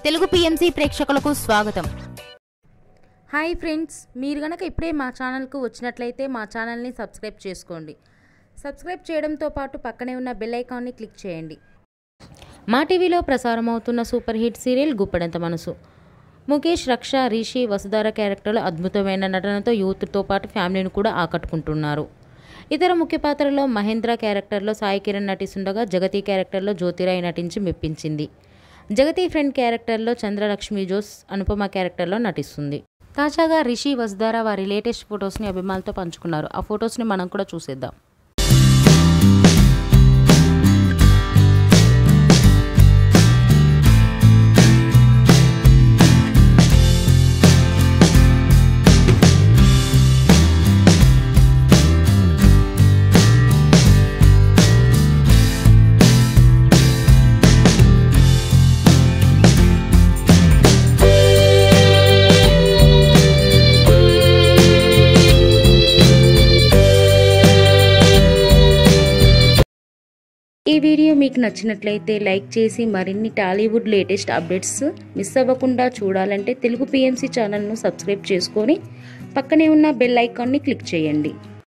Telugu PMC ప్రేక్షకులకు స్వాగతం. Hi friends, మీరు గనక ఇప్పుడే మా ఛానల్కు వచ్చినట్లయితే మా ఛానల్ని సబ్స్క్రైబ్ చేసుకోండి. సబ్స్క్రైబ్ చేయడంతో పాటు పక్కనే ఉన్న బెల్ ఐకాన్ని క్లిక్ చేయండి. మా టీవీలో ప్రసారం అవుతున్న సూపర్ హిట్ సీరియల్ గుప్పెడంత మనసు. ముఖేష్, రక్ష, రిషి, వసుధార క్యారెక్టర్లు అద్భుతమైన నటనతో యూత్తో పాటు ఫ్యామిలీని కూడా ఆకట్టుకుంటున్నారు. ఇతర ముఖ్య పాత్రలో మహేంద్ర క్యారెక్టర్లో సాయి కిరణ్ నటిస్తుండగా జగతి క్యారెక్టర్లో జ్యోతిరాయ్ నటించి మెప్పించింది. జగతి ఫ్రెండ్ క్యారెక్టర్లో చంద్రలక్ష్మి జోస్ అనుపమ క్యారెక్టర్లో నటిస్తుంది. తాజాగా రిషి, వసుధార వారి లేటెస్ట్ ఫొటోస్ని అభిమానులతో పంచుకున్నారు. ఆ ఫొటోస్ని మనం కూడా చూసేద్దాం. ఈ వీడియో మీకు నచ్చినట్లయితే లైక్ చేసి మరిన్ని టాలీవుడ్ లేటెస్ట్ అప్డేట్స్ మిస్ అవ్వకుండా చూడాలంటే తెలుగు పిఎంసి ఛానల్ను సబ్స్క్రైబ్ చేసుకొని పక్కనే ఉన్న బెల్ ఐకాన్ని క్లిక్ చేయండి.